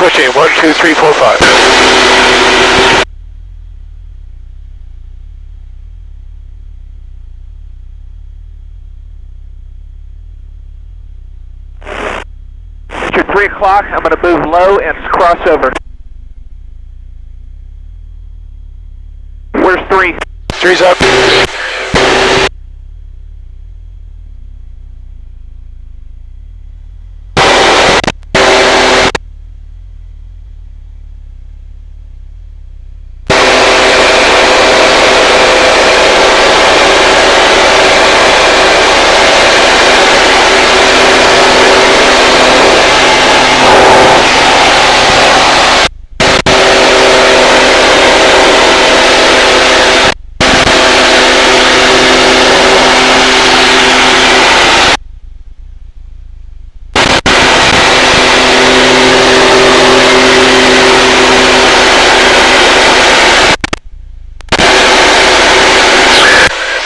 switching, 1, 2, 3, 4, 5. Mr. 3 o'clock, I'm going to move low and cross over. Where's 3? 3's up.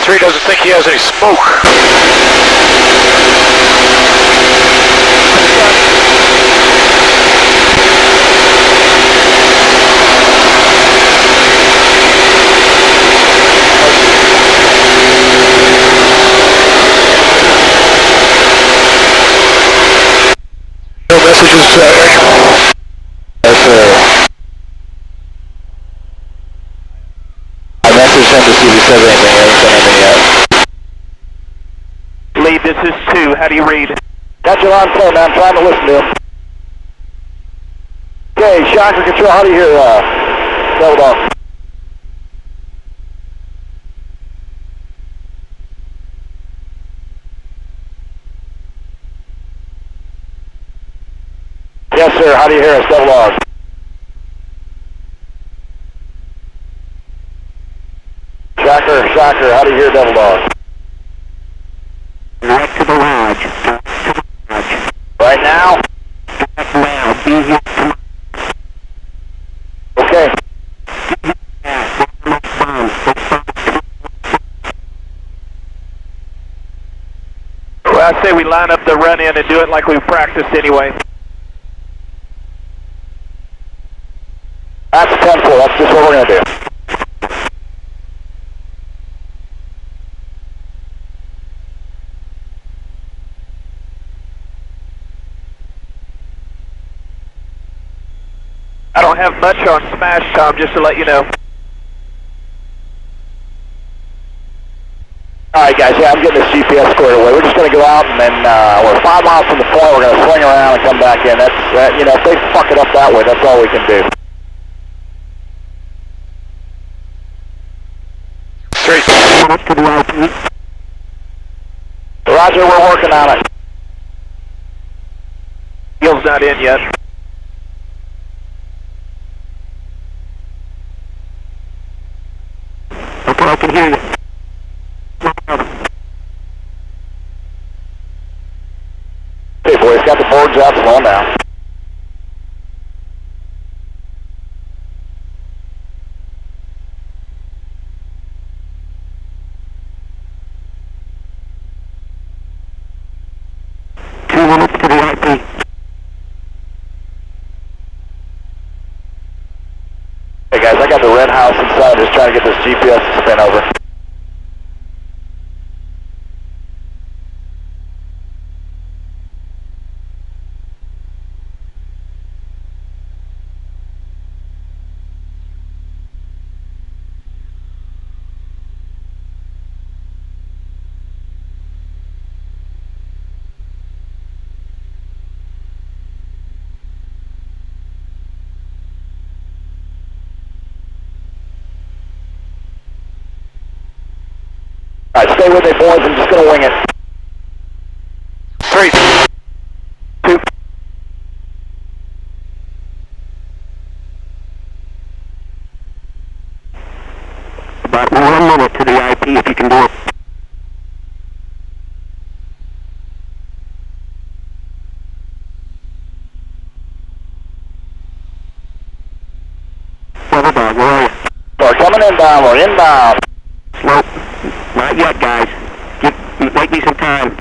Three doesn't think he has any smoke. No messages to Eric. Yes, sir. I messaged him to see if he said anything. I haven't said anything yet. Lead, this is 2. How do you read? Got you on phone, man. I'm trying to listen to him. Okay, Shocker Control, how do you hear, Double Dog? Yes, sir. How do you hear us, Double Dog? Shocker, how do you hear Double Dog? Right to the lodge. To the lodge. Right now? Right now. Be here tomorrow. Okay. Well, I say we line up the run-in and do it like we practiced anyway. That's 10-4. That's just what we're going to do. I don't have much on smash time, just to let you know. Alright guys, yeah, I'm getting this GPS squared away. We're just going to go out and then we're 5 miles from the point. We're going to swing around and come back in. That's, you know, if they fuck it up that way, that's all we can do. 3. Up to the IP. Roger, we're working on it. Gil's not in yet. Okay, I can hear you. Hey boys, got the boards out, slow down. To the IP. Hey guys, I got the red house inside, just trying to get this GPS to spin over. Alright, stay with me boys, I'm just gonna wing it. 3. 2. About 1 minute to the IP if you can do it. Double Dog, where are you? We're coming inbound, we're inbound. Slow. Not yet, guys. Make me some time.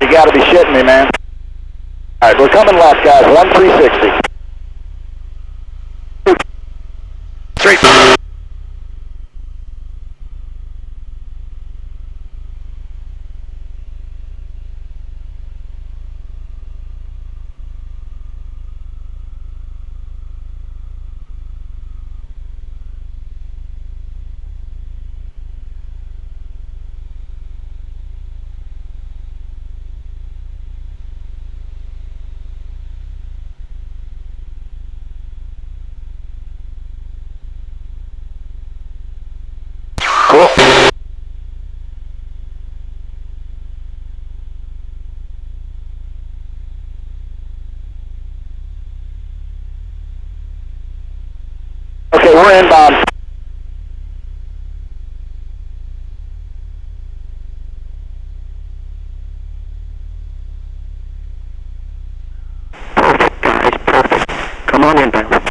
You gotta be shitting me, man. Alright, we're coming left, guys. 1360. Straight. Cool. Okay, we're inbound. Perfect, guys, perfect. Come on inbound.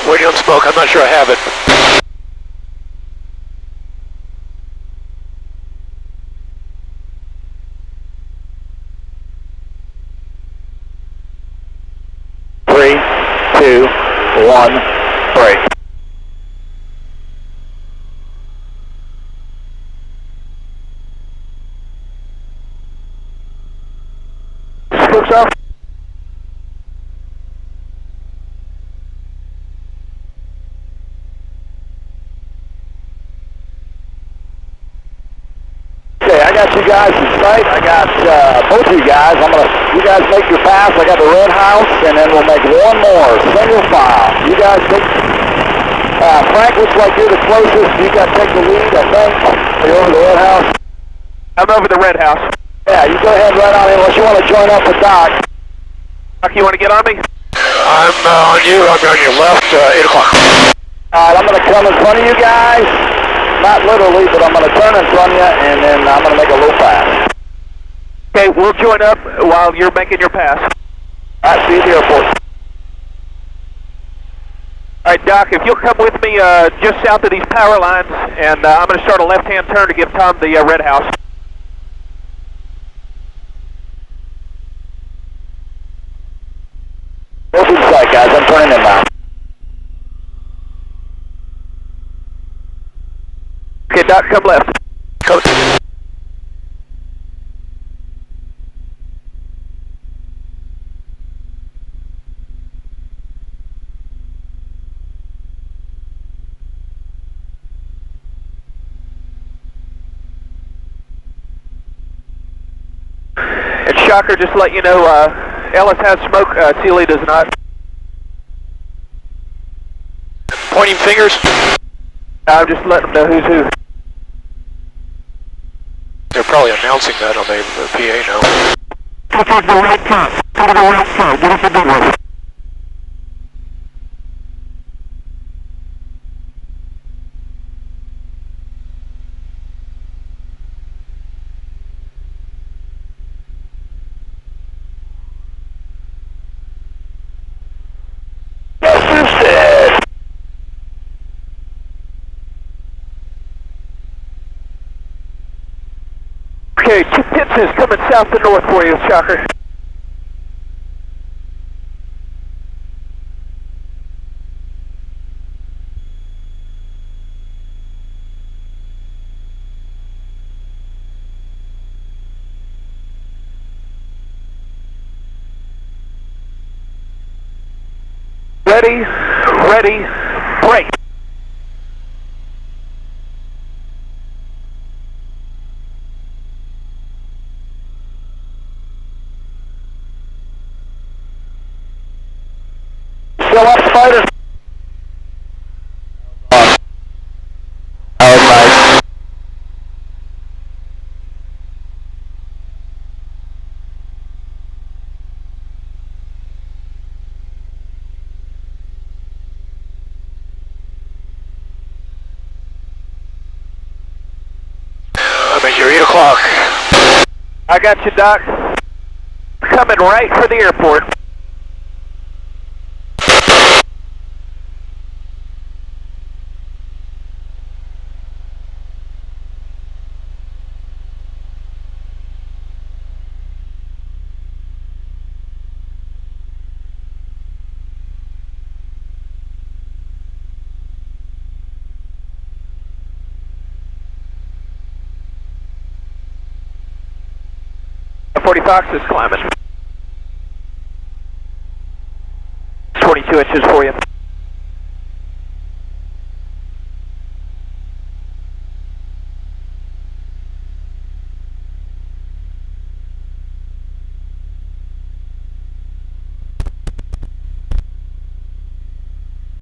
Waiting on smoke. I'm not sure I have it. Three, two, one, break. Spooks off. Okay, I got you guys in sight. I got both of you guys. You guys make your pass. I got the red house, and then we'll make one more, single file. You guys take, Frank, looks like you're the closest. You guys take the lead, I think. Are you over the red house? I'm over the red house. Yeah, you go ahead right on in unless you want to join up with Doc. Doc, you want to get on me? I'm on you. I'm on your left, 8 o'clock. All right, I'm going to come in front of you guys. Not literally, but I'm going to turn in front of you, and then I'm going to make a little pass. Okay, we'll join up while you're making your pass. All right, see you at the airport. All right, Doc, if you'll come with me just south of these power lines, and I'm going to start a left-hand turn to give Tom the red house. Both in sight, guys. I'm turning in now. Okay, Doc, come left. Coach. And Shocker, just to let you know, Ellis has smoke, Sealy does not. Pointing fingers. I'm just letting them know who's who. They're probably announcing that on the PA now. This is the right top. Go to the right side. Give us a good one. Okay, 2 pits is coming south to north for you, Shocker. Ready, ready, break. Still up, Spider? Oh, nice. I got you, Doc. Coming right for the airport. The 40 Fox is climbing. 22 inches for you.